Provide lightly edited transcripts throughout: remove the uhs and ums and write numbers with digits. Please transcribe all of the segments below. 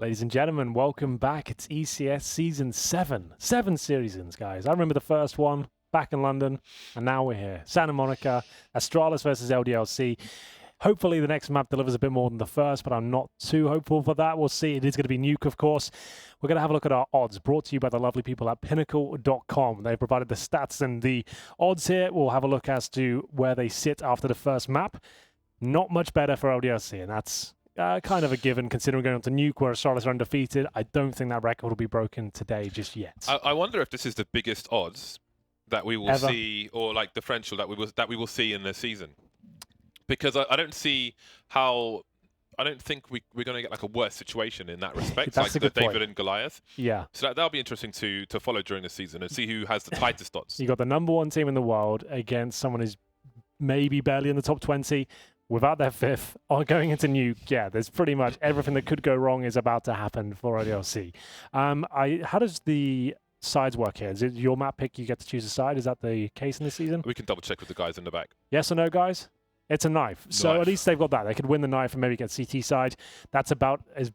Ladies and gentlemen, welcome back. It's ECS Season 7. 7 seasons, guys. I remember the first one back in London, and now we're here. Santa Monica, Astralis versus LDLC. Hopefully the next map delivers a bit more than the first, but I'm not too hopeful for that. We'll see. It is going to be Nuke, of course. We're going to have a look at our odds, brought to you by the lovely people at pinnacle.com. They've provided the stats and the odds here. We'll have a look as to where they sit after the first map. Not much better for LDLC, and that's kind of a given, considering going on to Nuke, where Astralis are undefeated. I don't think that record will be broken today just yet. I wonder if this is the biggest odds that we will see, or like differential that we will see in the season. Because I don't see how. I don't think we're going to get like a worse situation in that respect, That's like a the good point. David and Goliath. Yeah. So that'll be interesting to follow during the season and see who has the tightest odds. You got the #1 team in the world against someone who's maybe barely in the top 20. Without their fifth, or going into Nuke, yeah, there's pretty much everything that could go wrong is about to happen for LDLC. How does the sides work here? Is it your map pick, you get to choose a side? Is that the case in this season? We can double check with the guys in the back. Yes or no, guys? It's a knife. So at least they've got that. They could win the knife and maybe get CT side. That's about as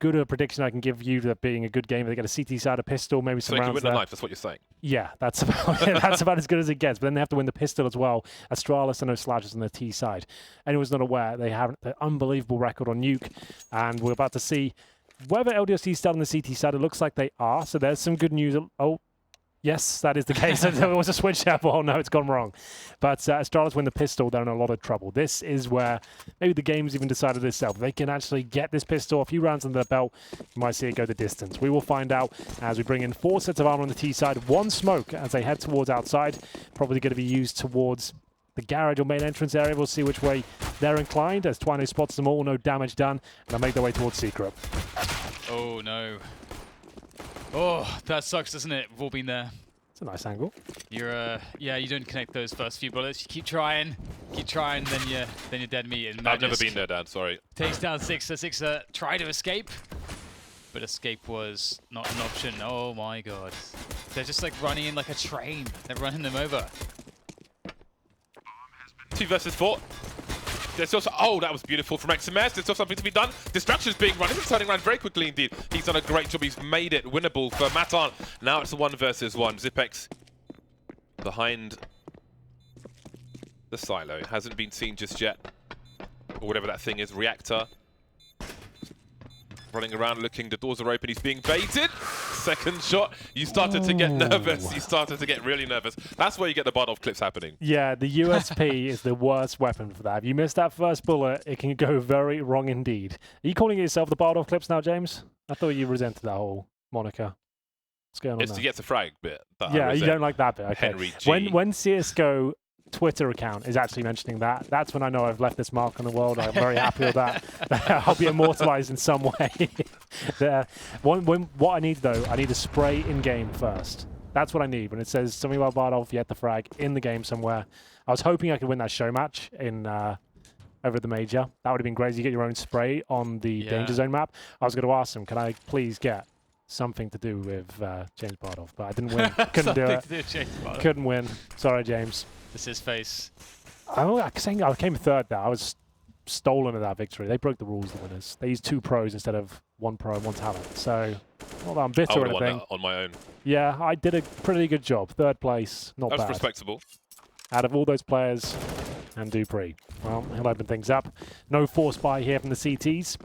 good a prediction I can give you that being a good game. They get a CT side, a pistol, maybe some so they rounds can win there. the knife, that's what you're saying? Yeah, that's about that's about as good as it gets. But then they have to win the pistol as well. Astralis and no slashes on the T side. Anyone's not aware, they have an unbelievable record on Nuke, and we're about to see whether LDLC is still on the CT side. It looks like they are, so there's some good news. Oh, yes, that is the case. There was a switch there. Oh, no, it's gone wrong. But Astralis win the pistol, they're in a lot of trouble. This is where maybe the game's even decided itself. They can actually get this pistol a few rounds under their belt. You might see it go the distance. We will find out as we bring in 4 sets of armor on the T side, 1 smoke as they head towards outside. Probably going to be used towards the garage or main entrance area. We'll see which way they're inclined as Twino spots them all. No damage done. And they'll make their way towards Secret. Oh, no. Oh, that sucks, doesn't it? We've all been there. It's a nice angle. You're, yeah, you don't connect those first few bullets. You keep trying, then you're dead meat. And I've never been there, Dan, sorry. Takes down Sixer. Sixer tried to escape, but escape was not an option. Oh my god. They're just like running in like a train. They're running them over. 2 versus 4. There's also, oh, that was beautiful from XMS. There's still something to be done. Distraction's being run. He's turning around very quickly indeed. He's done a great job. He's made it winnable for Matan. Now it's a 1 versus 1. Zipex behind the silo. Hasn't been seen just yet. Or whatever that thing is. Reactor. Running around looking. The doors are open. He's being baited. Second shot. You started to get nervous. You started to get really nervous. That's where you get the Bardolph clips happening. Yeah, the USP is the worst weapon for that. If you miss that first bullet, it can go very wrong indeed. Are you calling it yourself the Bardolph clips now, James? I thought you resented that whole moniker. What's going on It's there? to get the frag bit. Yeah, you don't like that bit. Okay. Henry G. When CSGO Twitter account is actually mentioning that, that's when I know I've left this mark on the world. I'm very happy with that. I'll be immortalized in some way. What I need, though, I need a spray in-game first. That's what I need. When it says something about Bardolph, you had the frag in the game somewhere. I was hoping I could win that show match in over at the Major. That would have been great. You get your own spray on the Danger Zone map. I was going to ask him, can I please get something to do with James Bardolph? But I didn't win. Couldn't do it. Couldn't win. Sorry, James. This is face. I came third there. I was stolen of that victory. They broke the rules, the winners. They used 2 pros instead of 1 pro and 1 talent. So, not that I'm bitter or anything. On my own. Yeah, I did a pretty good job. 3rd place, not bad. That's respectable. Out of all those players, and Dupree. Well, he'll open things up. No force buy here from the CTs.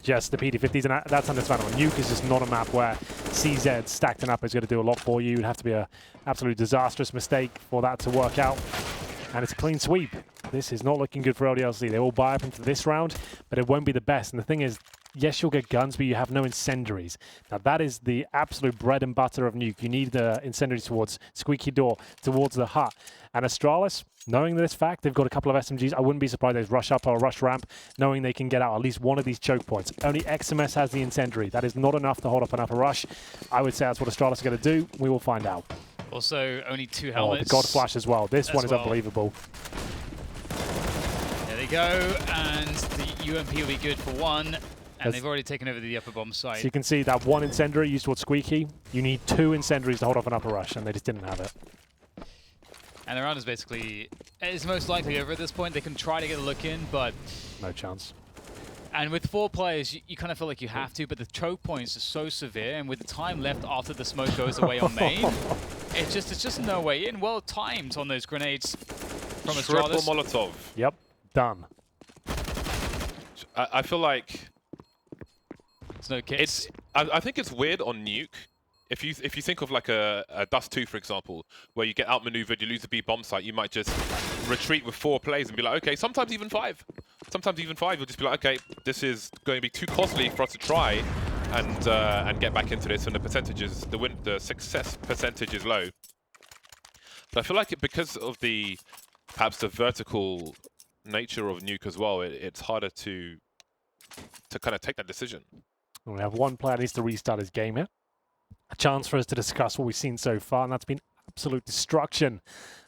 Just the PD50s, and that's understandable. Nuke is just not a map where CZ stacked up is going to do a lot for you. It'd have to be an absolutely disastrous mistake for that to work out. And it's a clean sweep. This is not looking good for LDLC. They will buy up into this round, but it won't be the best. And the thing is, yes, you'll get guns, but you have no incendiaries. Now, that is the absolute bread and butter of Nuke. You need the incendiaries towards Squeaky Door, towards the hut. And Astralis, knowing this fact, they've got a couple of SMGs. I wouldn't be surprised they rush up or rush ramp, knowing they can get out at least one of these choke points. Only XMS has the incendiary. That is not enough to hold up an upper rush. I would say that's what Astralis are going to do. We will find out. Also, only 2 helmets. Oh, the God Flash as well. This one is unbelievable. There they go, and the UMP will be good for 1. And they've already taken over the upper bomb site. So you can see that 1 incendiary used towards Squeaky. You need 2 incendiaries to hold off an upper rush, and they just didn't have it. And the round is basically, it's most likely over at this point. They can try to get a look in, but no chance. And with 4 players, you kind of feel like you have to, but the choke points are so severe, and with the time left after the smoke goes away on main, it's just no way in. Well timed on those grenades from Triple Astralis. Molotov. Yep, done. I feel like There's no kits. I think it's weird on Nuke. If you think of like a Dust 2, for example, where you get outmaneuvered, you lose the B bomb site, you might just retreat with 4 plays and be like, okay, sometimes even 5. Sometimes even 5, you'll just be like, okay, this is going to be too costly for us to try and get back into this, and the percentages, the success percentage is low. But I feel like because of perhaps the vertical nature of Nuke as well, it's harder to kind of take that decision. We have one player needs to restart his game here. A chance for us to discuss what we've seen so far, and that's been absolute destruction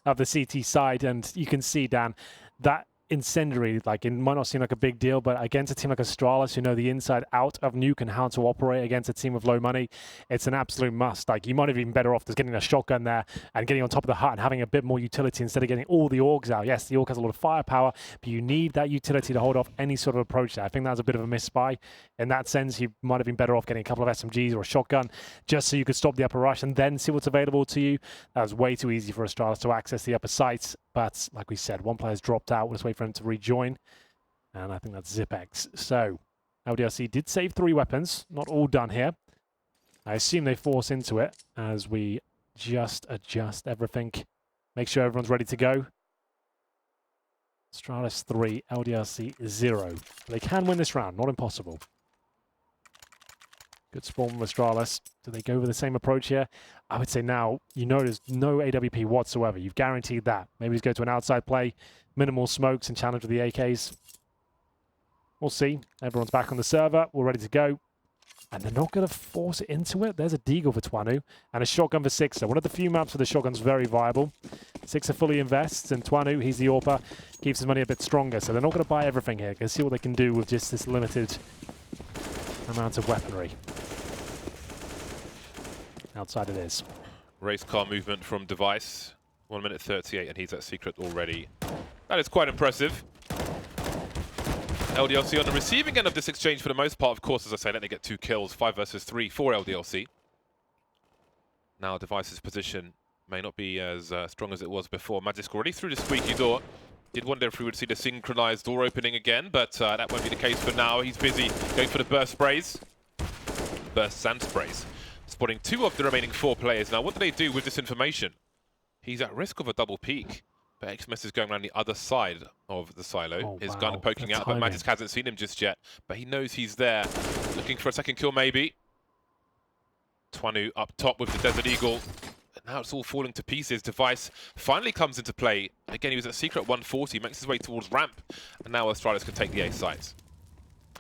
of the CT side. And you can see, Dan, that incendiary, like, it might not seem like a big deal, but against a team like Astralis, who know the inside out of Nuke and how to operate against a team with low money, it's an absolute must. Like, you might have been better off just getting a shotgun there and getting on top of the hut and having a bit more utility instead of getting all the orgs out. Yes, the org has a lot of firepower, but you need that utility to hold off any sort of approach there. I think that was a bit of a misspy. In that sense, you might have been better off getting a couple of SMGs or a shotgun just so you could stop the upper rush and then see what's available to you. That was way too easy for Astralis to access the upper sites. But like we said, one player's dropped out. We'll just wait for him to rejoin. And I think that's Zipex. So LDLC did save 3 weapons. Not all done here. I assume they force into it as we just adjust everything. Make sure everyone's ready to go. Astralis 3, LDLC 0. They can win this round. Not impossible. Good spawn from Astralis. Do they go with the same approach here? I would say now, you know there's no AWP whatsoever. You've guaranteed that. Maybe he's go to an outside play, minimal smokes and challenge with the AKs. We'll see. Everyone's back on the server. We're ready to go. And they're not going to force it into it. There's a deagle for Twanu and a shotgun for Sixer. One of the few maps where the shotgun's very viable. Sixer fully invests, and Twanu, he's the AWPer, keeps his money a bit stronger. So they're not going to buy everything here. They'll see what they can do with just this limited amount of weaponry. Outside it is. Race car movement from Device. 1 minute 38, and he's at Secret already. That is quite impressive. LDLC on the receiving end of this exchange for the most part, of course, as I say, let them get 2 kills, 5 versus 3 for LDLC. Now Device's position may not be as strong as it was before. Magisk already through the squeaky door. Did wonder if we would see the synchronized door opening again, but that won't be the case for now. He's busy going for the burst sprays. Burst sand sprays. Spotting 2 of the remaining 4 players. Now, what do they do with this information? He's at risk of a double peek. But Xmas is going around the other side of the silo. Oh, His wow. gun poking out, but timing. Magisk hasn't seen him just yet. But he knows he's there. Looking for a second kill, maybe. Twanu up top with the Desert Eagle. And now it's all falling to pieces. Device finally comes into play. Again, he was at Secret 140, makes his way towards ramp. And now Astralis can take the A sites.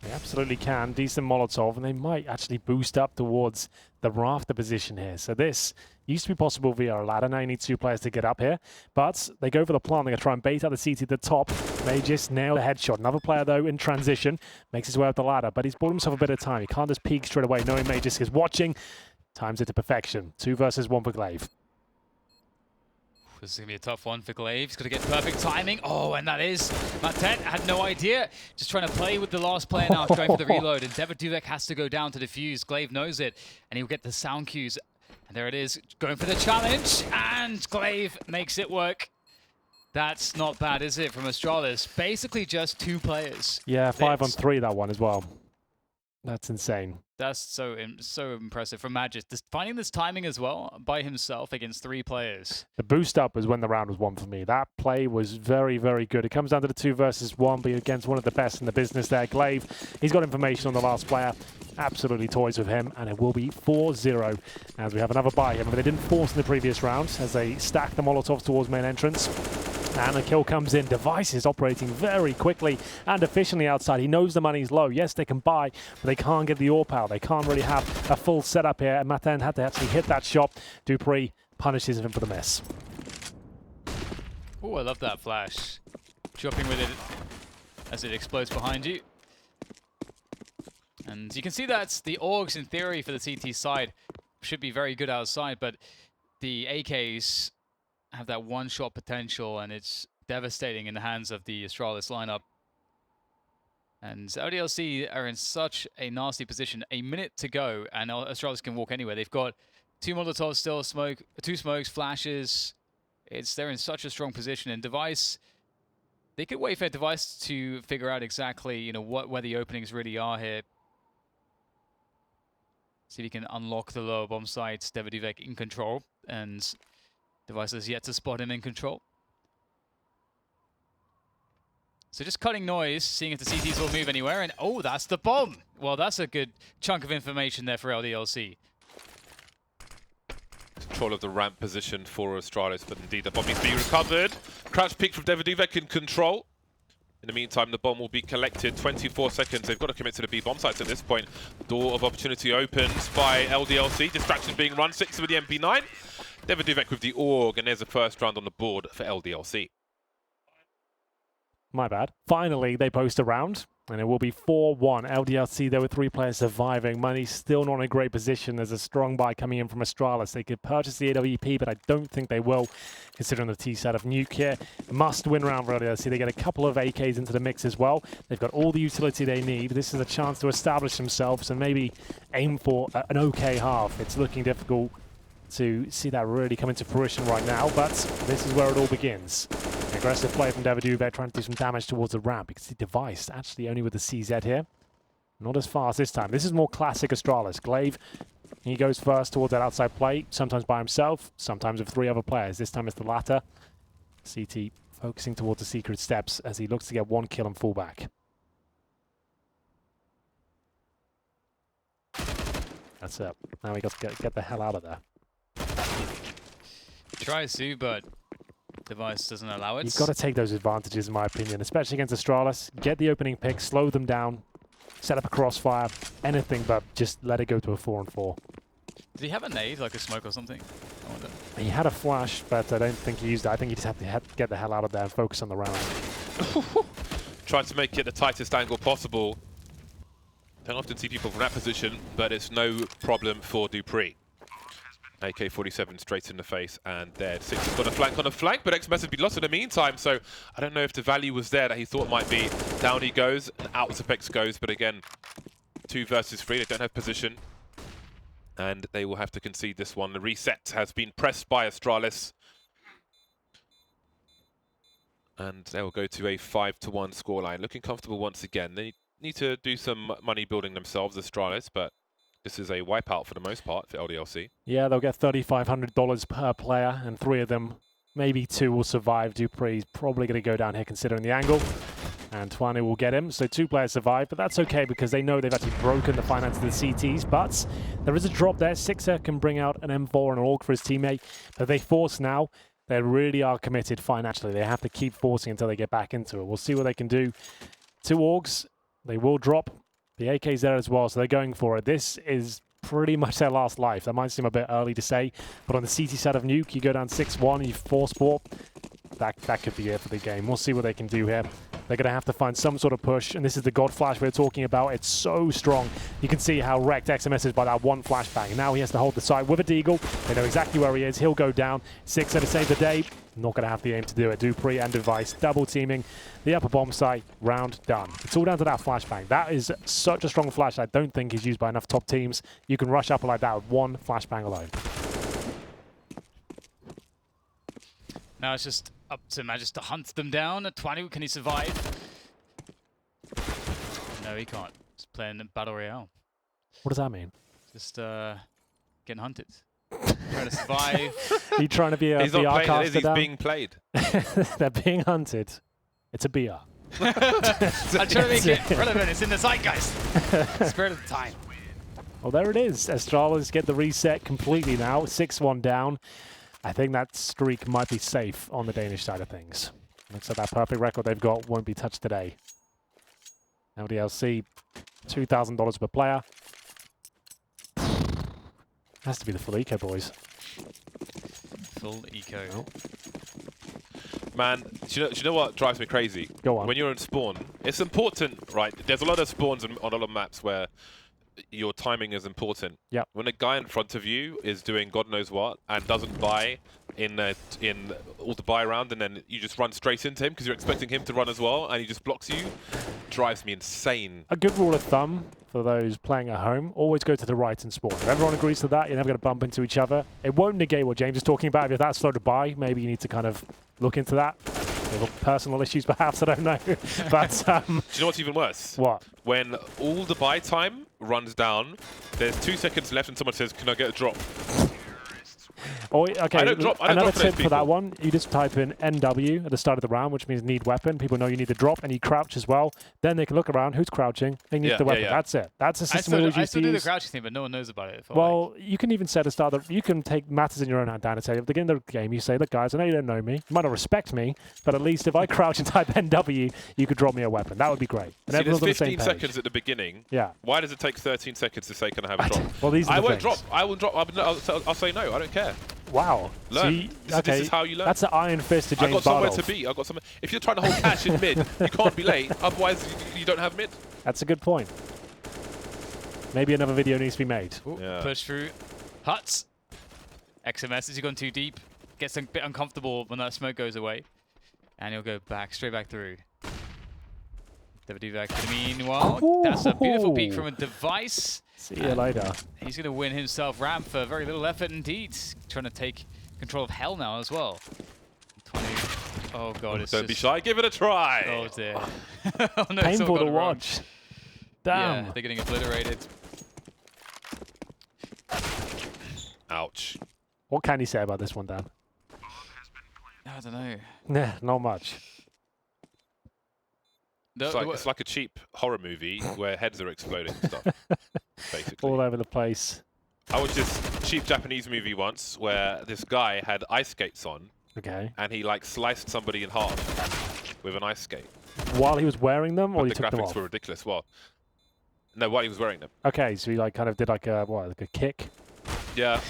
They absolutely can. Decent Molotov, and they might actually boost up towards the rafter position here. So this used to be possible via a ladder. Now you need 2 players to get up here. But they go for the plan. They're going to try and bait out the CT at the top. They just nail the headshot. Another player, though, in transition, makes his way up the ladder. But he's bought himself a bit of time. He can't just peek straight away, knowing Magisk is watching. Times it to perfection. 2 versus 1 for Glaive. This is going to be a tough one for Glaive. He's got to get perfect timing. Oh, and that is Matt10. Had no idea. Just trying to play with the last player now, going for the reload. And Devaduvek has to go down to defuse. Glaive knows it, and he'll get the sound cues. And there it is, going for the challenge. And Glaive makes it work. That's not bad, is it, from Astralis? Basically just 2 players. Yeah, 5 on 3, that one as well. That's insane. That's so impressive from Magisk. Just finding this timing as well by himself against 3 players. The boost up was when the round was won for me. That play was very, very good. It comes down to the 2 versus 1, but against one of the best in the business there. Glaive, he's got information on the last player. Absolutely toys with him, and it will be 4-0 as we have another buy here. But they didn't force in the previous round as they stacked the Molotovs towards main entrance. And a kill comes in. Device is operating very quickly and efficiently outside. He knows the money's low. Yes, they can buy, but they can't get the ore power. They can't really have a full setup here. And Matin had to actually hit that shot. Dupree punishes him for the miss. Oh, I love that flash. Dropping with it as it explodes behind you. And you can see that the Orgs, in theory, for the CT side should be very good outside, but the AKs have that one-shot potential, and it's devastating in the hands of the Astralis lineup. And LDLC are in such a nasty position. A minute to go, and Astralis can walk anywhere. They've got 2 Molotovs still, smoke, 2 smokes, flashes. They're in such a strong position. And Device, they could wait for Device to figure out exactly, where the openings really are here. See if he can unlock the lower bomb site. Devaduvek in control, and Device has yet to spot him in control. So just cutting noise, seeing if the CTs will move anywhere, and oh, that's the bomb! Well, that's a good chunk of information there for LDLC. Control of the ramp position for Astralis, but indeed the bomb is being recovered. Crouch peek from Devaduvek in control. In the meantime, the bomb will be collected. 24 seconds. They've got to commit to the B bomb sites at this point. Door of opportunity opens by LDLC. Distraction being run. 6 with the MP9. Devaduvek with the AUG, and there's the first round on the board for LDLC. My bad. Finally, they post a round, and it will be 4-1. LDLC, there were 3 players surviving. Money's still not in a great position. There's a strong buy coming in from Astralis. They could purchase the AWP, but I don't think they will, considering the T-set of Nuke here. Must-win round for LDLC. They get a couple of AKs into the mix as well. They've got all the utility they need. This is a chance to establish themselves and maybe aim for an okay half. It's looking difficult to see that really come into fruition right now, but this is where it all begins. Aggressive play from Devaduvek, trying to do some damage towards the ramp. You can see Device actually only with the CZ here. Not as fast this time. This is more classic Astralis. Glaive, he goes first towards that outside play, sometimes by himself, sometimes with 3 other players. This time it's the latter. CT focusing towards the secret steps as he looks to get 1 kill and fall back. That's it. Now we got to get the hell out of there. Tries to, but Device doesn't allow it. You've got to take those advantages, in my opinion, especially against Astralis. Get the opening pick, slow them down, set up a crossfire, anything but just let it go to a 4-on-4. Did he have a nade, like a smoke or something? I wonder. He had a flash, but I don't think he used it. I think he just had to get the hell out of there and focus on the round. Trying to make it the tightest angle possible. Don't often see people from that position, but it's no problem for Dupree. AK-47 straight in the face, and there. 6 has got a flank on a flank, but XMS has been lost in the meantime, so I don't know if the value was there that he thought might be. Down he goes, and out Apex goes, but again, 2 versus 3, they don't have position, and they will have to concede this one. The reset has been pressed by Astralis, and they will go to a 5-1 scoreline. Looking comfortable once again. They need to do some money building themselves, Astralis, but this is a wipeout for the most part for LDLC. Yeah, they'll get $3,500 per player, and 3 of them, maybe 2 will survive. Dupree's probably going to go down here considering the angle. And Twane will get him, so 2 players survive, but that's okay because they know they've actually broken the finance of the CTs, but there is a drop there. Sixer can bring out an M4 and an AUG for his teammate, but they force now. They really are committed financially. They have to keep forcing until they get back into it. We'll see what they can do. 2 AUGs, they will drop. The AK's there as well, so they're going for it. This is pretty much their last life. That might seem a bit early to say, but on the CT side of Nuke, you go down 6-1, you force sport. That could be it for the game. We'll see what they can do here. They're going to have to find some sort of push, and this is the God Flash we're talking about. It's so strong. You can see how wrecked XMS is by that 1 flashbang. Now he has to hold the site with a deagle. They know exactly where he is. He'll go down. 6 to save the day. Not going to have the aim to do it. Dupree and Device double teaming the upper bomb site. Round done. It's all down to that flashbang. That is such a strong flash I don't think is used by enough top teams. You can rush up like that with 1 flashbang alone. Now it's just up to Magis to hunt them down. At 20, can he survive? No, he can't. He's playing Battle Royale. What does that mean? Just getting hunted. Trying to survive. Are you trying to be a he's VR not playing, caster? he's being played. They're being hunted. It's a BR. I'm trying to make it relevant. It's in the zeitgeist. Spirit of the time. Well, there it is. Astralis get the reset completely now. 6-1 down. I think that streak might be safe on the Danish side of things. Looks like that perfect record they've got won't be touched today. LDLC, $2,000 per player. Has to be the full eco, boys. Full eco. Oh. Man, do you know what drives me crazy? Go on. When you're in spawn, it's important, right? There's a lot of spawns on a lot of maps where your timing is important. Yep. When a guy in front of you is doing God knows what and doesn't buy in all the buy round, and then you just run straight into him because you're expecting him to run as well, and he just blocks you. Drives me insane. A good rule of thumb for those playing at home, always go to the right and spawn. If everyone agrees to that, you're never going to bump into each other. It won't negate what James is talking about. If that's slow to buy, maybe you need to kind of look into that. Little personal issues, perhaps, I don't know. But do you know what's even worse? What? When all the buy time runs down, there's 2 seconds left and someone says, "Can I get a drop?" Oh, okay, I don't drop another for tip those for that people. one, you just type in NW at the start of the round, which means need weapon. People know you need the drop, and you crouch as well. Then they can look around, who's crouching, they need the weapon. That's it. That's a system we always I used to still do the use. crouching thing, but no one knows about it. Well, you can even set a start. You can take matters in your own hand down and say, at the beginning of the game, you say, look, guys, I know you don't know me. You might not respect me, but at least if I crouch and type NW, you could drop me a weapon. That would be great. And See, everyone's on there's the same 15 page. seconds at the beginning. Yeah. Why does it take 13 seconds to say, "Can I have a drop?" Well, these are I the won't things. drop. I will drop. I'll say no. I don't care. Wow. Learn. See, This is how you learn. That's an iron fist to James I've got somewhere Barlow. to be. I've got somewhere. If you're trying to hold cash in mid, you can't be late. Otherwise, you don't have mid. That's a good point. Maybe another video needs to be made. Ooh, Yeah. push through. Huts. XMS has gone too deep. Gets a bit uncomfortable when that smoke goes away. And he'll go back, straight back through. Devaduvac, meanwhile, that's a beautiful peek from a device. See you later. He's going to win himself ramp for very little effort indeed. Trying to take control of hell now as well. 20. Oh god, it's Don't be just... shy. Give it a try. Oh dear. Oh, no, it's all Painful to gone wrong. watch. Damn. Yeah, they're getting obliterated. Ouch. What can you say about this one, Dan? I don't know. Nah, not much. It's like a cheap horror movie where heads are exploding and stuff, basically. All over the place. I watched this cheap Japanese movie once where this guy had ice skates on Okay. and he like sliced somebody in half with an ice skate. While he was wearing them, or But he the took them graphics off? were ridiculous. Well, no, while he was wearing them. Okay, so he like kind of did like a what, like a kick. Yeah.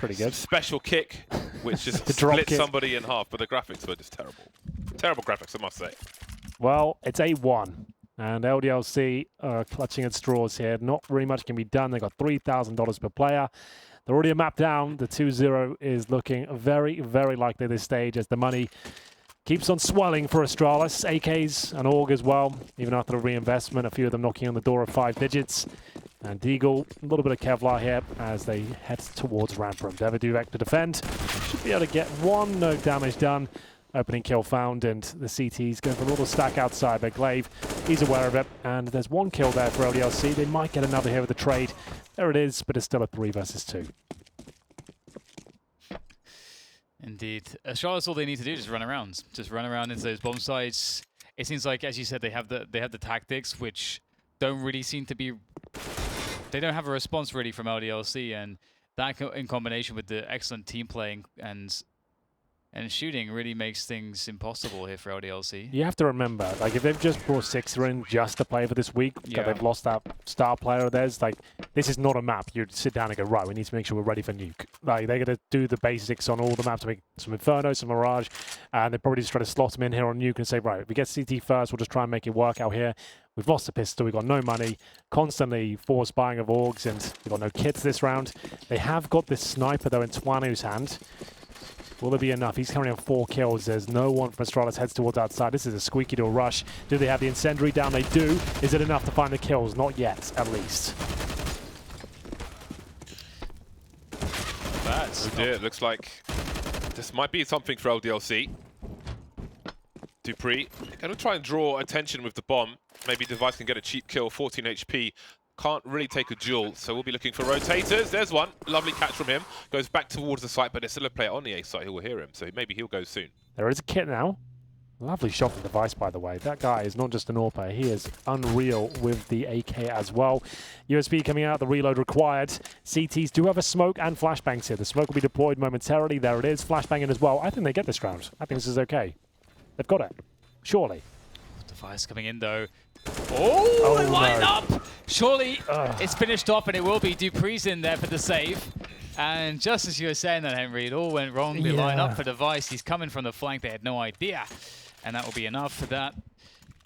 Pretty good. Special kick, which just The drop split kick. somebody in half, but the graphics were just terrible. Terrible graphics, I must say. Well, it's 8-1, and LDLC are clutching at straws here. Not really much can be done. They got $3,000 per player. They're already a map down. The 2-0 is looking very, very likely at this stage as the money keeps on swelling for Astralis. AKs and AUG as well, even after the reinvestment. A few of them knocking on the door of 5 digits. And Deagle, a little bit of Kevlar here as they head towards ramp room. Devaduvac to defend. Should be able to get one, no damage done. Opening kill found, and the CT's going for a little stack outside, but Glaive, he's aware of it, and there's one kill there for LDLC. They might get another here with the trade. There it is, but it's still a 3 versus 2. Indeed. Astralis, all they need to do is just run around. Just run around into those bomb sites. It seems like, as you said, they have the tactics, which don't really seem to be... They don't have a response really from LDLC, and that in combination with the excellent team playing and shooting really makes things impossible here for LDLC. You have to remember, like, if they've just brought Sixer in just to play for this week, they've lost that star player of theirs, like, this is not a map you'd sit down and go, right, we need to make sure we're ready for Nuke. Like, they're going to do the basics on all the maps, make some Inferno, some Mirage, and they probably just try to slot them in here on Nuke and say, right, if we get CT first, we'll just try and make it work out here. We've lost the pistol, we've got no money, constantly force buying of AUGs, and we've got no kits this round. They have got this sniper, though, in Twanu's hand. Will there be enough? He's coming in 4 kills. There's no one from Astralis heads towards outside. This is a squeaky door rush. Do they have the incendiary down? They do. Is it enough to find the kills? Not yet, at least. Oh dear, it looks like this might be something for LDLC. Dupree, going to try and draw attention with the bomb. Maybe Device can get a cheap kill, 14 HP. Can't really take a duel, so we'll be looking for rotators. There's one. Lovely catch from him. Goes back towards the site, but there's still a player on the A site who will hear him, so maybe he'll go soon. There is a kit now. Lovely shot from Device, by the way. That guy is not just an AWP, he is unreal with the AK as well. USB coming out, the reload required. CTs do have a smoke and flashbangs here. The smoke will be deployed momentarily. There it is. Flashbang in as well. I think they get this round. I think this is okay. They've got it. Surely. Device coming in though. Oh, they line no. up! Surely it's finished off, and it will be Dupree's in there for the save. And just as you were saying that, Henry, it all went wrong. They line up for Device. He's coming from the flank. They had no idea. And that will be enough for that.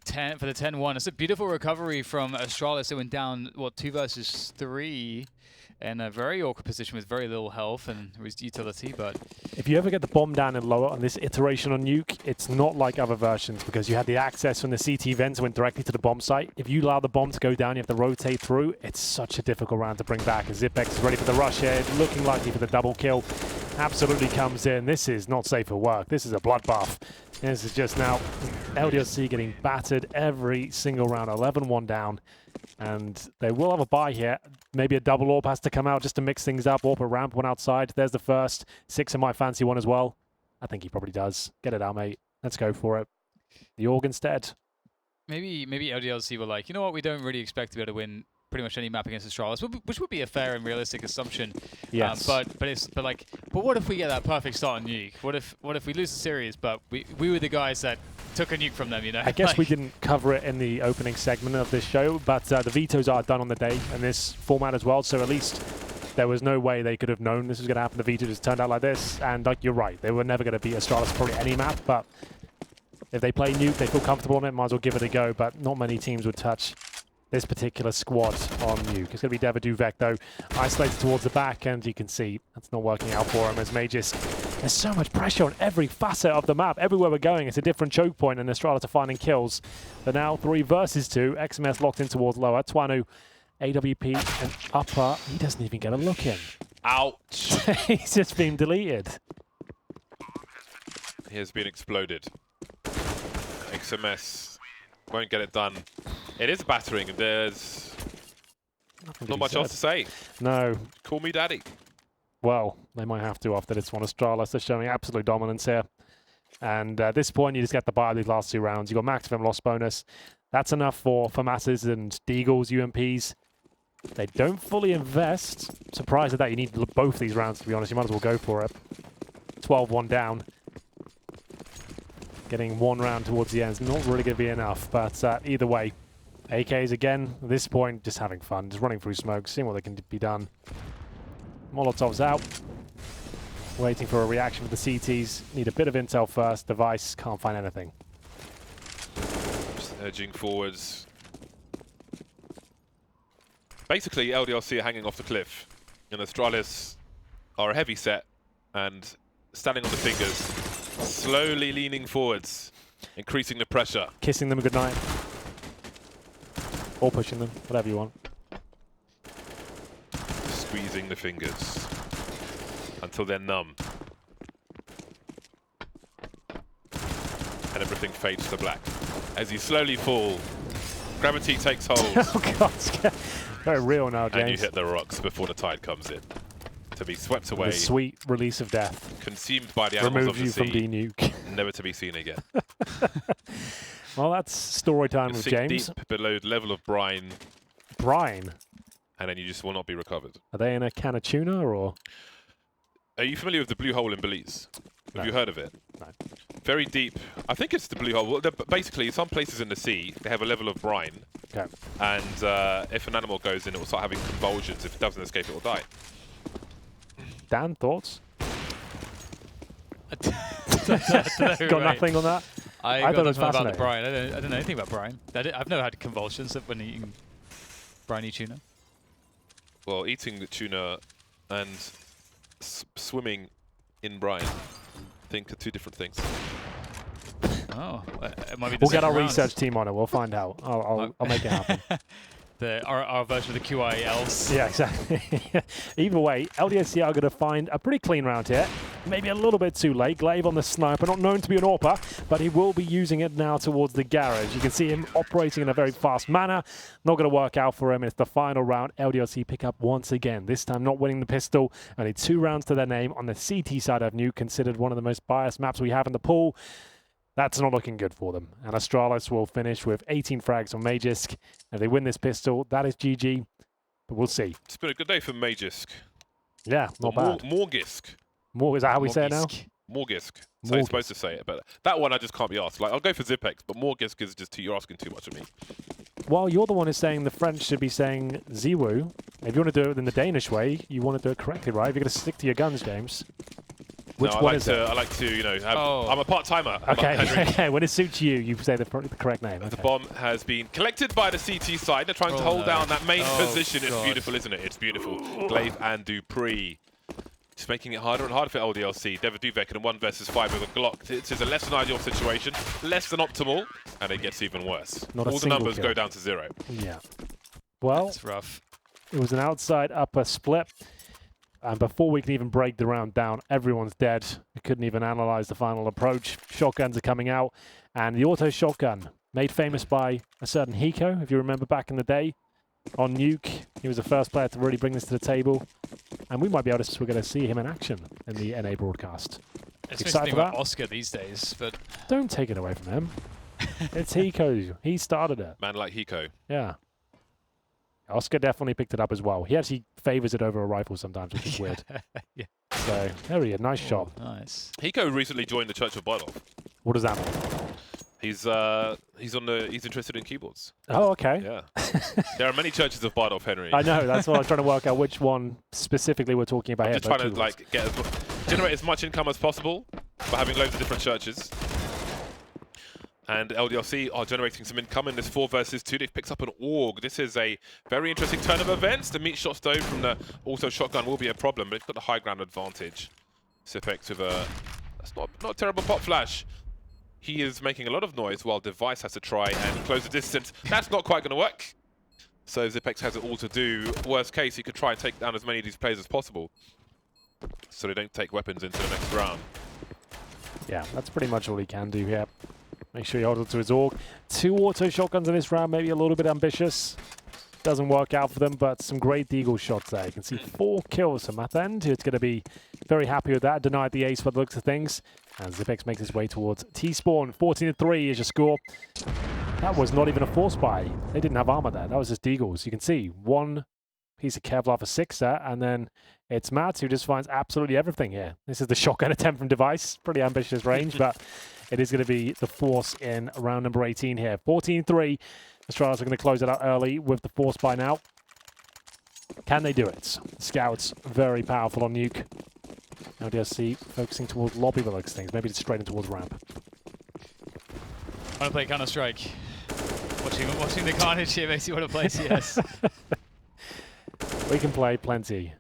For the 10-1. It's a beautiful recovery from Astralis. It went down, what, 2 versus 3. in a very awkward position with very little health and utility, but... If you ever get the bomb down and lower on this iteration on Nuke, it's not like other versions because you had the access from the CT vents went directly to the bomb site. If you allow the bomb to go down, you have to rotate through. It's such a difficult round to bring back. And Zipex is ready for the rush here, looking likely for the double kill. Absolutely comes in. This is not safe for work. This is a bloodbath. This is just now LDLC getting battered every single round, 11-1 down. And they will have a buy here. Maybe a double AWP has to come out just to mix things up. AWP a ramp, one outside. There's the first. 6 in my fancy one as well. I think he probably does. Get it out, mate. Let's go for it. The org instead. Maybe LDLC were like, you know what, we don't really expect to be able to win pretty much any map against Astralis, which would be a fair and realistic assumption. Yes. But what if we get that perfect start on Nuke? What if we lose the series, but we were the guys that took a nuke from them, you know? I guess we didn't cover it in the opening segment of this show, but the vetoes are done on the day in this format as well, so at least there was no way they could have known this was going to happen. The veto just turned out like this, and like you're right, they were never going to beat Astralis probably any map, but if they play Nuke, they feel comfortable on it, might as well give it a go, but not many teams would touch this particular squad on Nuke. It's going to be DAY1 though, isolated towards the back, and you can see that's not working out for him as Magus. There's so much pressure on every facet of the map. Everywhere we're going, it's a different choke point, and Astralis are finding kills. But now 3 versus 2. XMS locked in towards lower. Twanu, AWP, and upper. He doesn't even get a look in. Ouch. He's just been deleted. He has been exploded. XMS won't get it done. It is battering. There's not much else to say. No. Call me daddy. Well, they might have to after this one. Astralis are showing absolute dominance here. And at this point, you just get the buy of these last 2 rounds. You've got maximum loss bonus. That's enough for masses and Deagles, UMPs. They don't fully invest. Surprised at that. You need both these rounds, to be honest. You might as well go for it. 12-1 down. Getting 1 round towards the end is not really going to be enough. But either way, AKs again, at this point, just having fun. Just running through smoke, seeing what they can be done. Molotov's out. Waiting for a reaction with the CTs. Need a bit of intel first. Device can't find anything. Just edging forwards. Basically, LDLC are hanging off the cliff. And Astralis are a heavy set and standing on the fingers, slowly leaning forwards, increasing the pressure. Kissing them goodnight. Or pushing them, whatever you want. Squeezing the fingers until they're numb. And everything fades to black. As you slowly fall, gravity takes hold. Oh god, it's very real now, James. And you hit the rocks before the tide comes in. To be swept away. The sweet release of death. Consumed by the animals of the sea. Remove you from D-Nuke. Never to be seen again. Well, that's story time with James. Deep below the level of brine. Brine? And then you just will not be recovered. Are they in a can of tuna, or...? Are you familiar with the blue hole in Belize? No. Have you heard of it? No. Very deep. I think it's the blue hole. Well, basically, some places in the sea, they have a level of brine. Okay. And if an animal goes in, it will start having convulsions. If it doesn't escape, it will die. Dan, thoughts? Got Got nothing on that? I thought got it was nothing about the fascinating. brine. I don't know anything about brine. I've never had convulsions when eating briny tuna. Well, eating the tuna and swimming in brine, I think, are 2 different things. Oh, it might be the We'll get our second round. research team on it. We'll find out. I'll make it happen. Our version of the QILs. Yeah, exactly. Either way, LDLC are going to find a pretty clean round here. Maybe a little bit too late. Glaive on the sniper, not known to be an AWPer, but he will be using it now towards the garage. You can see him operating in a very fast manner. Not going to work out for him. It's the final round. LDLC pick up once again. This time not winning the pistol. Only 2 rounds to their name on the CT side of Nuke, considered one of the most biased maps we have in the pool. That's not looking good for them. And Astralis will finish with 18 frags on Magisk. If they win this pistol, that is GG. But we'll see. It's been a good day for Magisk. Yeah, not bad. Morgisk. More, is that how we say it now? Morgisk. So you're supposed to say it, but that one I just can't be asked. Like, I'll go for Zipex, but Morgisk is just you're asking too much of me. Well, you're the one who's saying the French should be saying Ziwu. If you want to do it in the Danish way, you want to do it correctly, right? You're going to stick to your guns, James. Which one is it? I like to, you know, I'm a part-timer. Okay, okay. When it suits you, you say the correct name. The Okay. bomb has been collected by the CT side. They're trying to hold down that main position. It's God. beautiful, isn't it? It's beautiful. Glaive and Dupree. Just making it harder and harder for LDLC. Duvek in a 1 versus 5 with a Glock. This is a less than ideal situation, less than optimal, and it gets even worse. Not a All the single numbers kill. go down to 0. Yeah. Well, It's rough. it was an outside upper split. And before we can even break the round down, everyone's dead. We couldn't even analyze the final approach. Shotguns are coming out. And the auto shotgun, made famous by a certain Hiko, if you remember back in the day, on Nuke. He was the first player to really bring this to the table. And we might be able to, we're going to see him in action in the NA broadcast. It's Excited exciting for about that? Oscar these days, but Don't take it away from him. It's Hiko. He started it. Man like Hiko. Yeah. Oscar definitely picked it up as well. He actually favors it over a rifle sometimes, which is weird. yeah. So, there he is. Nice shot. Nice. Hiko recently joined the Church of Bardolph. What does that mean? He's interested in keyboards. Oh, okay. Yeah. There are many churches of Bardolph, Henry. I know. That's what I was trying to work out which one specifically we're talking about here. Just trying to like generate as much income as possible by having loads of different churches. And LDLC are generating some income in this 4 versus 2. They've picked up an AUG. This is a very interesting turn of events. The meat shot stone from the auto shotgun will be a problem, but it's got the high ground advantage. Zipex with a... That's not a terrible pop flash. He is making a lot of noise while Device has to try and close the distance. That's not quite going to work. So Zipex has it all to do. Worst case, he could try and take down as many of these players as possible, so they don't take weapons into the next round. Yeah, that's pretty much all he can do here. Make sure he holds on to his AUG. 2 auto shotguns in this round, maybe a little bit ambitious. Doesn't work out for them, but some great deagle shots there. You can see 4 kills from Mathend, who's going to be very happy with that. Denied the ace by the looks of things. And Zipex makes his way towards T-Spawn. 14-3 is your score. That was not even a force buy. They didn't have armor there. That was just deagles. You can see 1 piece of Kevlar for 6 there, and then it's Matt who just finds absolutely everything here. This is the shotgun attempt from Device. Pretty ambitious range, but it is going to be the force in round number 18 here. 14-3. Astralis are going to close it out early with the force buy now. Can they do it? Scouts, very powerful on Nuke. LDLC focusing towards lobby by those things. Maybe just straight in towards ramp. I want to play Counter-Strike. Watching the carnage here makes you want to play CS. We can play plenty.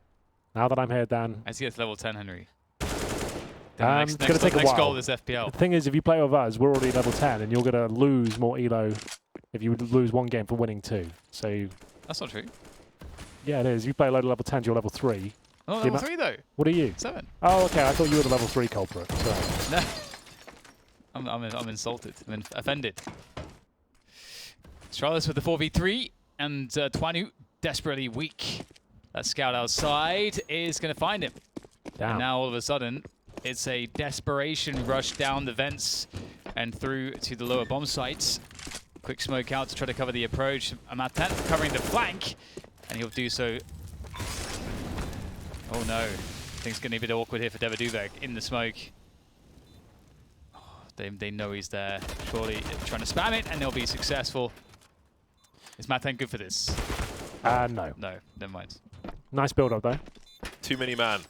Now that I'm here, Dan. As he gets level 10, Henry. It's going to take a while. Next goal is FPL. The thing is, if you play with us, we're already level 10, and you're going to lose more elo if you lose 1 game for winning 2. So, That's not true. yeah, it is. If you play a load of level 10s, you're level 3. Oh, level 3 though. What are you? 7. Oh, okay. I thought you were the level 3 culprit. Sorry. No. I'm insulted. I'm offended. Astralis with the 4v3, and Twanu desperately weak. That scout outside is going to find him. Damn. And now all of a sudden, it's a desperation rush down the vents and through to the lower bomb sites. Quick smoke out to try to cover the approach. Amaten covering the flank, and he'll do so. Oh no, things getting a bit awkward here for Duvek in the smoke. Oh, they know he's there. Surely trying to spam it, and they'll be successful. Is Maten good for this? No. No, never mind. Nice build-up, though. Too many man.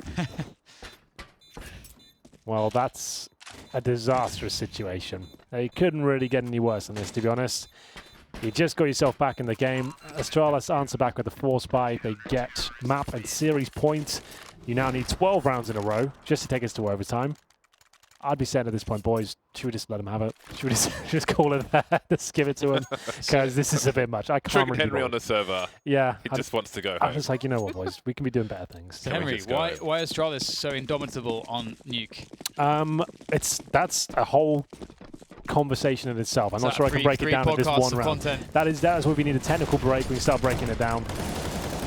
Well, that's a disastrous situation. You couldn't really get any worse than this, to be honest. You just got yourself back in the game. Astralis answer back with a force buy. They get map and series points. You now need 12 rounds in a row just to take us to overtime. I'd be saying at this point, boys, should we just let him have it? Should we just call it there? Just give it to him? Because this is a bit much. I can't Triggered really Henry on the server. Yeah. He just wants to go I'm home. just like, you know what, boys? We can be doing better things. So Henry, why is Astralis so indomitable on Nuke? That's a whole conversation in itself. I'm not sure I can break it down in this one round. That is where we need a technical break. We can start breaking it down.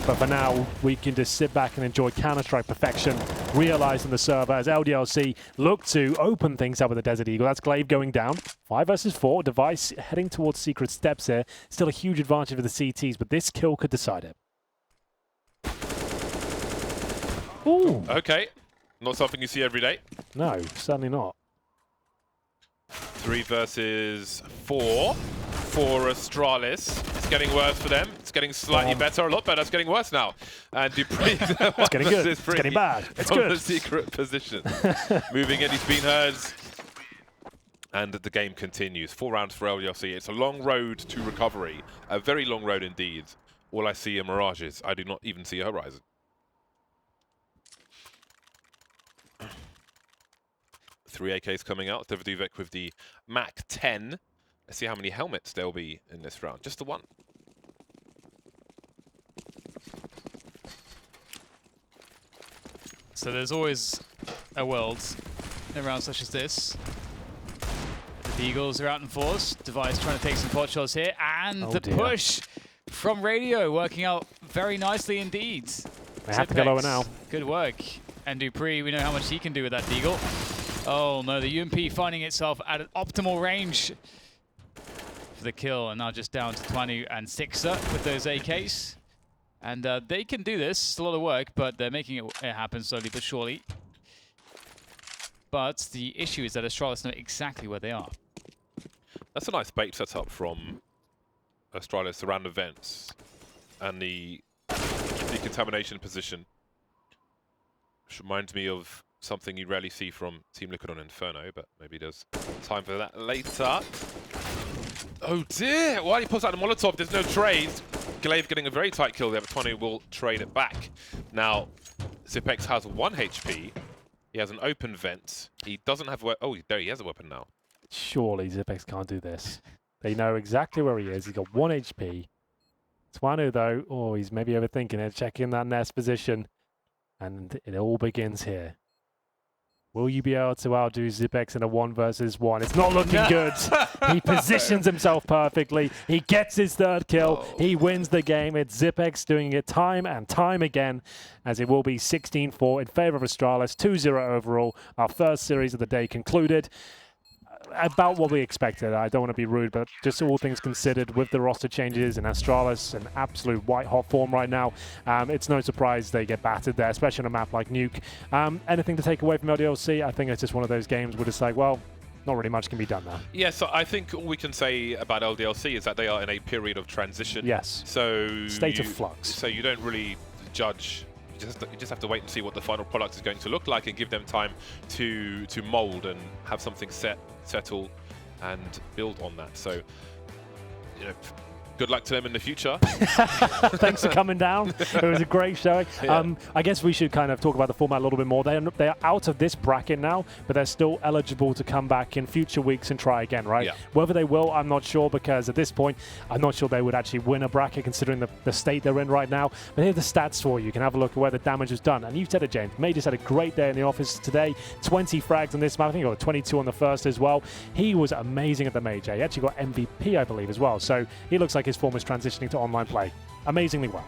But for now, we can just sit back and enjoy Counter-Strike perfection, realizing the server as LDLC look to open things up with the Desert Eagle. That's Glaive going down. 5 versus 4. Device heading towards secret steps here. Still a huge advantage for the CTs, but this kill could decide it. Ooh. Okay. Not something you see every day. No, certainly not. 3 versus 4. for Astralis. It's getting worse for them. It's getting slightly better, a lot better. It's getting worse now. And Dupree, it's getting good. It's getting bad. It's from good. the secret position. Moving in, he's been heard. And the game continues. 4 rounds for LDLC. It's a long road to recovery. A very long road indeed. All I see are mirages. I do not even see a horizon. Three AKs coming out. Devaduvek with the Mac 10. Let's see how many helmets there'll be in this round. Just the one. So there's always a world in rounds such as this. The Eagles are out in force. Device trying to take some pot shots here. And the push from Radio working out very nicely indeed. They have to go lower now. Good work. And Dupree, we know how much he can do with that Deagle. Oh no, the UMP finding itself at an optimal range for the kill, and now just down to 20 and 6er with those AKs. And they can do this. It's a lot of work, but they're making it happen slowly but surely. But the issue is that Astralis know exactly where they are. That's a nice bait setup from Astralis around events and the decontamination position. Which reminds me of something you rarely see from Team Liquid on Inferno, but maybe there's time for that later. Oh dear! While he pulls out the Molotov, there's no trades. Glaive getting a very tight kill there, but 20 will trade it back. Now, Zipex has 1 HP. He has an open vent. He doesn't have a oh, there he has a weapon now. Surely Zipex can't do this. They know exactly where he is. He's got 1 HP. Twanu, though, oh, he's maybe overthinking it, checking that nest position. And it all begins here. Will you be able to outdo Zipex in a 1 versus 1? It's not looking good. He positions himself perfectly. He gets his 3rd kill. He wins the game. It's Zipex doing it time and time again, as it will be 16-4 in favor of Astralis, 2-0 overall. Our first series of the day concluded. About what we expected. I don't want to be rude, but just all things considered, with the roster changes and Astralis in absolute white-hot form right now, it's no surprise they get battered there, especially on a map like Nuke. Anything to take away from LDLC? I think it's just one of those games where it's like, well, not really much can be done there. Yeah, so I think all we can say about LDLC is that they are in a period of transition. Yes. So state of flux. So you don't really judge. You just have to wait and see what the final product is going to look like and give them time to mold and have something settle and build on that. So, you know, good luck to them in the future. Thanks for coming down. It was a great showing. Yeah. I guess we should kind of talk about the format a little bit more. They're out of this bracket now, but they're still eligible to come back in future weeks and try again, right? Yeah. Whether they will, I'm not sure, because at this point, I'm not sure they would actually win a bracket considering the state they're in right now. But here are the stats for you. You can have a look at where the damage was done. And you said it, James. May just had a great day in the office today. 20 frags on this map. I think he got 22 on the first as well. He was amazing at the major. He actually got MVP, I believe, as well. So he looks like his form is transitioning to online play amazingly well.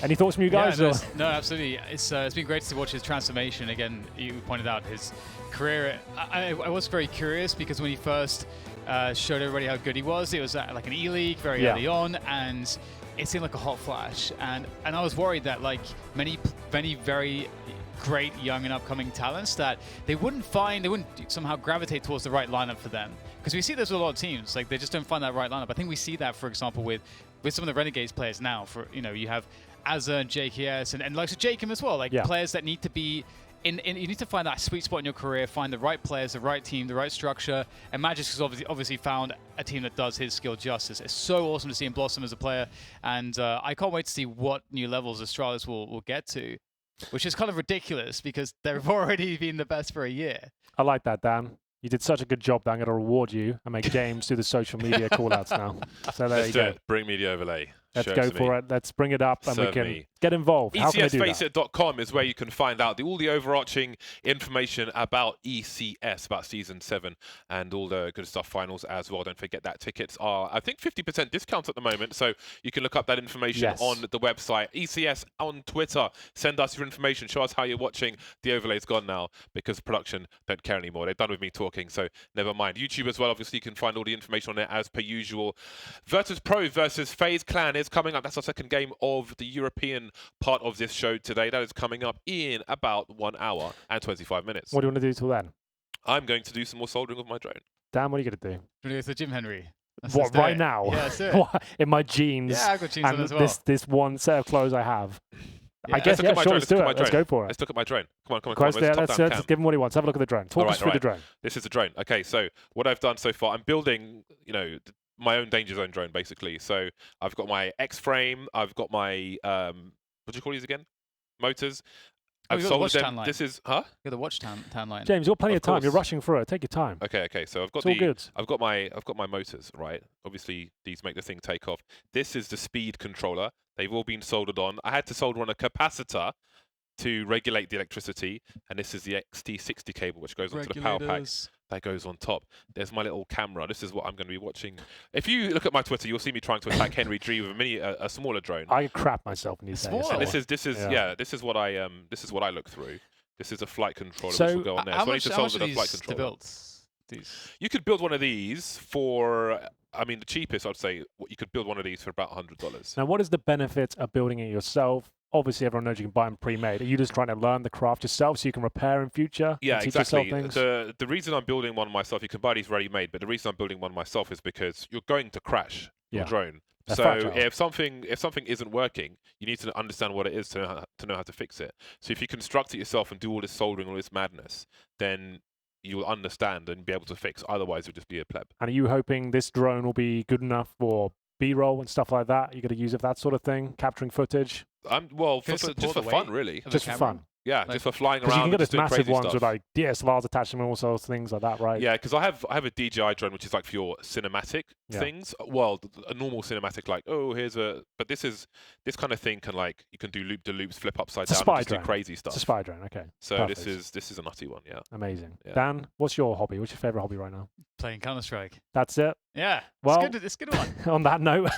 Any thoughts from you guys? Yeah, no, absolutely. It's been great to watch his transformation. Again, you pointed out his career. I was very curious because when he first showed everybody how good he was, it was like an E-League very early on, and it seemed like a hot flash. And I was worried that like many very great young and upcoming talents, that they wouldn't somehow gravitate towards the right lineup for them. Because we see this with a lot of teams, like they just don't find that right lineup. I think we see that, for example, with some of the Renegades players now. For you have Azza and JKS and like Jacob as well, like players that need to be you need to find that sweet spot in your career, find the right players, the right team, the right structure. And Magix has obviously found a team that does his skill justice. It's so awesome to see him blossom as a player, and I can't wait to see what new levels Astralis will get to, which is kind of ridiculous because they've already been the best for a year. I like that, Dan. You did such a good job that I'm going to reward you and make James do the social media call-outs now. So there you go. Bring me the overlay. Let's go for it. Let's bring it up and we can get involved. How can I do that? ECSFaceit.com is where you can find out all the overarching information about ECS, about Season 7, and all the good stuff, finals as well. Don't forget that tickets are, I think, 50% discount at the moment, so you can look up that information on the website. ECS on Twitter. Send us your information. Show us how you're watching. The overlay's gone now because production don't care anymore. They're done with me talking, so never mind. YouTube as well, obviously, you can find all the information on there as per usual. Virtus Pro versus FaZe Clan is coming up. That's our second game of the European part of this show today. That is coming up in about 1 hour and 25 minutes. What do you want to do till then? I'm going to do some more soldering with my drone. Dan, what are you going to do? We're going to go to the gym, Henry. What, do right it. now? Yeah, let's do it. In my jeans. Yeah, I've got jeans on and as well. this one set of clothes I have. Yeah. I guess, Let's look at my sure, drone. let's do it. Let's go for it. Let's look at my drone. Come on. Quest, yeah, let's top-down cam. give him what he wants. Have a look at the drone. Talk us through the drone. This is the drone. Okay, so what I've done so far, I'm building, my own danger zone drone, basically. So I've got my X-frame. I've got my, what do you call these again? Motors. I've got the watch solded tan them. line. This is, huh? You're the watch tan line. James, you've got plenty of time. You're course. rushing through it. Take your time. Okay. So I've got It's all good. I've got my motors, right? Obviously, these make the thing take off. This is the speed controller. They've all been soldered on. I had to solder on a capacitor to regulate the electricity, and this is the XT60 cable, which goes onto the power pack. That goes on top. There's my little camera. This is what I'm going to be watching. If you look at my Twitter, you'll see me trying to attack Henry G with a smaller drone. I crap myself in these days. And this is what I look through. This is a flight controller which will go on there. How So I need much to are solder the these flight to controller. build? These. You could build one of these for, the cheapest, I'd say, you could build one of these for about $100. Now, what is the benefit of building it yourself? Obviously, everyone knows you can buy them pre-made. Are you just trying to learn the craft yourself so you can repair in future? Yeah, and teach exactly. yourself things? The reason I'm building one myself, you can buy these ready-made, but the reason I'm building one myself is because you're going to crash your drone. They're So fragile. if something isn't working, you need to understand what it is to know how to fix it. So if you construct it yourself and do all this soldering, all this madness, then you'll understand and be able to fix. Otherwise, it'll just be a pleb. And are you hoping this drone will be good enough for B-roll and stuff like that? You're going to use it for that sort of thing, capturing footage? Just for fun, really. Just for fun. Yeah, just for flying around. Because you can get just this doing massive crazy ones stuff. with like DSLRs attached to them and all sorts of things like that, right? Yeah, because I have a DJI drone, which is like for your cinematic things. Well, a normal cinematic, like but this kind of thing can you can do loop de loops, flip upside down, and just do crazy stuff. It's a spy drone, okay. So perfect. this is a nutty one, yeah. Amazing. Yeah. Dan, what's your hobby? What's your favorite hobby right now? Playing Counter-Strike. That's it. Yeah. Well, it's a good one. On that note,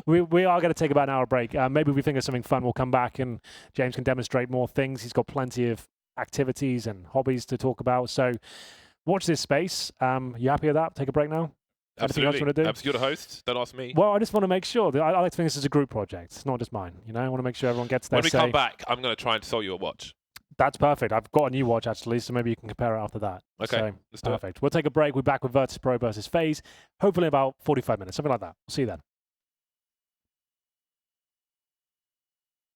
we are going to take about an hour break. Maybe we think of something fun. We'll come back and James can demonstrate more things. He's got plenty of activities and hobbies to talk about. So watch this space. You happy with that? Take a break now? Absolutely. You want to do? You're the host. Don't ask me. Well, I just want to make sure that I like to think this is a group project. It's not just mine. I want to make sure everyone gets their When we say. come back, I'm going to try and sell you a watch. That's perfect. I've got a new watch, actually, so maybe you can compare it after that. Okay, So, let's do it. perfect. We'll take a break. We're back with Virtus Pro versus FaZe, hopefully about 45 minutes, something like that. We'll see you then.